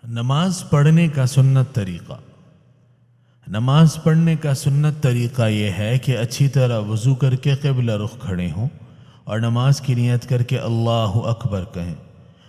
نماز پڑھنے کا سنت طریقہ۔ نماز پڑھنے کا سنت طریقہ یہ ہے کہ اچھی طرح وضو کر کے قبلہ رخ کھڑے ہوں اور نماز کی نیت کر کے اللہ اکبر کہیں،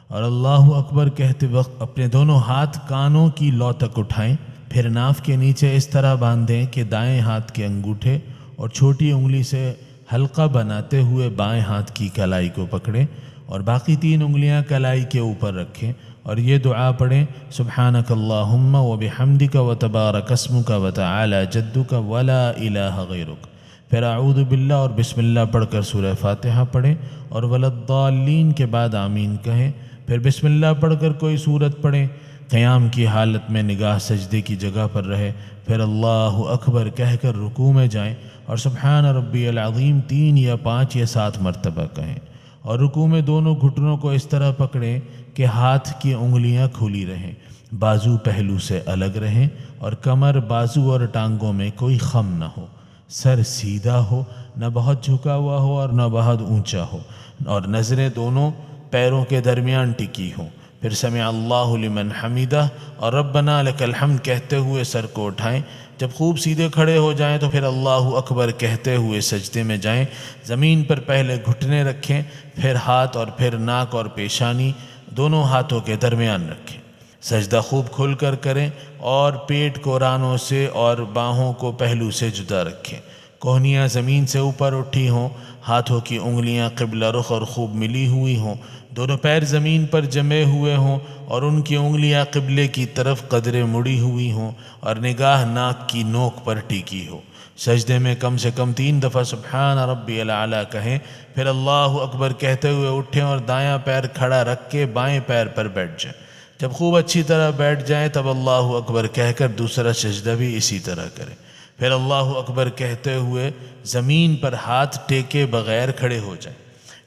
اور اللہ اکبر کہتے وقت اپنے دونوں ہاتھ کانوں کی لو تک اٹھائیں، پھر ناف کے نیچے اس طرح باندھیں کہ دائیں ہاتھ کے انگوٹھے اور چھوٹی انگلی سے حلقہ بناتے ہوئے بائیں ہاتھ کی کلائی کو پکڑیں اور باقی 3 انگلیاں کلائی کے اوپر رکھیں اور یہ دعا پڑھیں: سبحانک اللہم و بحمدک و تبارک اسمک و تعالی جدک ولا الہ غیرک۔ پھر اعوذ باللہ اور بسم اللہ پڑھ کر سورہ فاتحہ پڑھیں اور ولا الضالین کے بعد آمین کہیں، پھر بسم اللہ پڑھ کر کوئی سورت پڑھیں۔ قیام کی حالت میں نگاہ سجدے کی جگہ پر رہے، پھر اللہ اکبر کہہ کر رکوع میں جائیں اور سبحان ربی العظیم 3 یا 5 یا 7 مرتبہ کہیں، اور رکوع میں دونوں گھٹنوں کو اس طرح پکڑیں کہ ہاتھ کی انگلیاں کھلی رہیں، بازو پہلو سے الگ رہیں اور کمر، بازو اور ٹانگوں میں کوئی خم نہ ہو، سر سیدھا ہو، نہ بہت جھکا ہوا ہو اور نہ بہت اونچا ہو، اور نظریں دونوں پیروں کے درمیان ٹکی ہوں۔ پھر سمع اللہ لمن حمیدہ اور ربنا لک الحمد کہتے ہوئے سر کو اٹھائیں۔ جب خوب سیدھے کھڑے ہو جائیں تو پھر اللہ اکبر کہتے ہوئے سجدے میں جائیں، زمین پر پہلے گھٹنے رکھیں، پھر ہاتھ اور پھر ناک اور پیشانی دونوں ہاتھوں کے درمیان رکھیں۔ سجدہ خوب کھل کر کریں اور پیٹ کو رانوں سے اور باہوں کو پہلو سے جدا رکھیں۔ کوہنیاں زمین سے اوپر اٹھی ہوں، ہاتھوں کی انگلیاں قبلہ رخ اور خوب ملی ہوئی ہوں، دونوں پیر زمین پر جمے ہوئے ہوں اور ان کی انگلیاں قبلے کی طرف قدرے مڑی ہوئی ہوں اور نگاہ ناک کی نوک پر ٹکی ہو۔ سجدے میں کم سے کم 3 دفعہ سبحان ربی الاعلیٰ کہیں، پھر اللہ اکبر کہتے ہوئے اٹھیں اور دایاں پیر کھڑا رکھ کے بائیں پیر پر بیٹھ جائیں۔ جب خوب اچھی طرح بیٹھ جائیں تب اللہ اکبر کہہ کر دوسرا سجدہ بھی اسی طرح کریں، پھر اللہ اکبر کہتے ہوئے زمین پر ہاتھ ٹیکے بغیر کھڑے ہو جائیں۔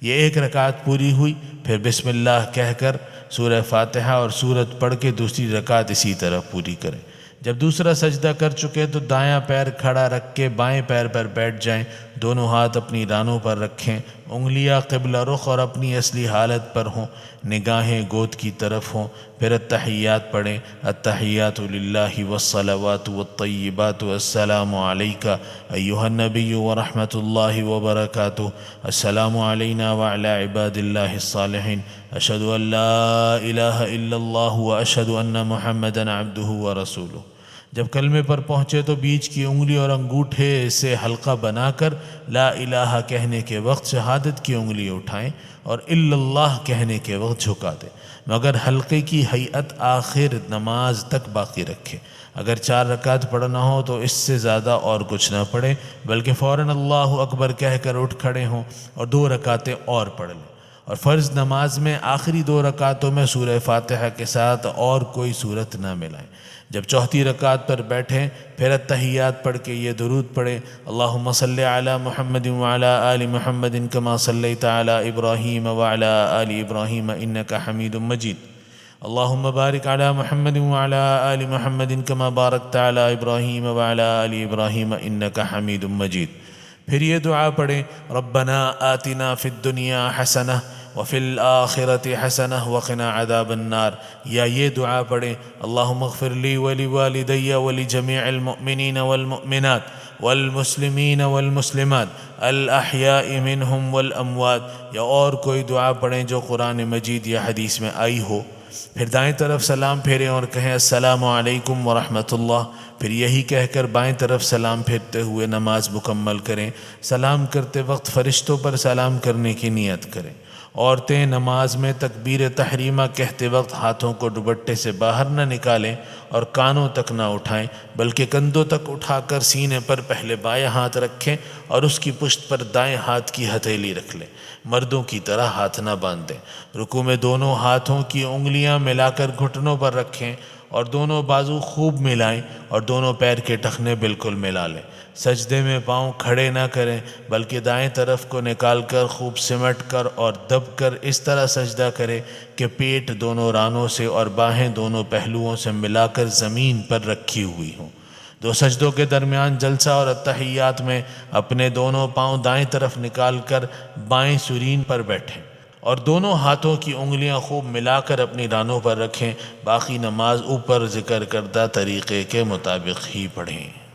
یہ 1 رکعت پوری ہوئی، پھر بسم اللہ کہہ کر سورہ فاتحہ اور سورت پڑھ کے دوسری رکعت اسی طرح پوری کریں۔ جب دوسرا سجدہ کر چکے تو دایاں پیر کھڑا رکھ کے بائیں پیر پر بیٹھ جائیں، دونوں ہاتھ اپنی رانوں پر رکھیں، انگلیاں قبلہ رخ اور اپنی اصلی حالت پر ہوں، نگاہیں گود کی طرف ہوں، پھر التحیات پڑھیں: التحیات للہ والصلوات والطیبات السلام علیک ایہا النبی ورحمۃ اللہ وبرکاتہ، السلام علینا وعلی عباد اللہ الصالحین، اشہد ان لا الہ الا اللہ واشہد ان محمدا عبدہ ورسولہ۔ جب کلمے پر پہنچے تو بیچ کی انگلی اور انگوٹھے سے حلقہ بنا کر لا الہ کہنے کے وقت شہادت کی انگلی اٹھائیں اور الا اللہ کہنے کے وقت جھکا دیں، مگر حلقے کی ہیئت آخر نماز تک باقی رکھیں۔ اگر 4 رکعت پڑھنا ہو تو اس سے زیادہ اور کچھ نہ پڑھیں، بلکہ فوراً اللہ اکبر کہہ کر اٹھ کھڑے ہوں اور 2 رکعتیں اور پڑھ لیں، اور فرض نماز میں آخری 2 رکعتوں میں سورہ فاتحہ کے ساتھ اور کوئی سورت نہ ملائیں۔ جب 4تھی رکعت پر بیٹھیں پھر التحیات پڑھ کے یہ درود پڑھیں: اللہم صلی علی محمد وعلی آل محمد کما صلیت علی ابراہیم وعلی آل ابراہیم انک حمید مجید، اللہم بارک علی محمد وعلی آل محمد کما بارکت علی ابراہیم وعلی آل ابراہیم انک حمید مجید۔ پھر یہ دعا پڑھیں: ربنا آتنا فی الدنیا حسنہ وفی الآخرۃ حسنہ وقنا عذاب النار، یا یہ دعا پڑھیں: اللہم اغفر لی ولوالدی ولجمیع المؤمنین والمؤمنات والمسلمین والمسلمات الاحیاء منہم والاموات، یا اور کوئی دعا پڑھیں جو قرآن مجید یا حدیث میں آئی ہو۔ پھر دائیں طرف سلام پھیریں اور کہیں: السلام علیکم ورحمۃ اللہ، پھر یہی کہہ کر بائیں طرف سلام پھیرتے ہوئے نماز مکمل کریں۔ سلام کرتے وقت فرشتوں پر سلام کرنے کی نیت کریں۔ عورتیں نماز میں تکبیر تحریمہ کہتے وقت ہاتھوں کو دوپٹے سے باہر نہ نکالیں اور کانوں تک نہ اٹھائیں، بلکہ کندھوں تک اٹھا کر سینے پر پہلے بائیں ہاتھ رکھیں اور اس کی پشت پر دائیں ہاتھ کی ہتھیلی رکھ لیں، مردوں کی طرح ہاتھ نہ باندھیں۔ رکوع میں دونوں ہاتھوں کی انگلیاں ملا کر گھٹنوں پر رکھیں اور دونوں بازو خوب ملائیں اور دونوں پیر کے ٹخنے بالکل ملا لیں۔ سجدے میں پاؤں کھڑے نہ کریں بلکہ دائیں طرف کو نکال کر خوب سمٹ کر اور دب کر اس طرح سجدہ کریں کہ پیٹ دونوں رانوں سے اور باہیں دونوں پہلوؤں سے ملا کر زمین پر رکھی ہوئی ہوں۔ 2 سجدوں کے درمیان جلسہ اور التحیات میں اپنے دونوں پاؤں دائیں طرف نکال کر بائیں سرین پر بیٹھیں اور دونوں ہاتھوں کی انگلیاں خوب ملا کر اپنی رانوں پر رکھیں، باقی نماز اوپر ذکر کردہ طریقے کے مطابق ہی پڑھیں۔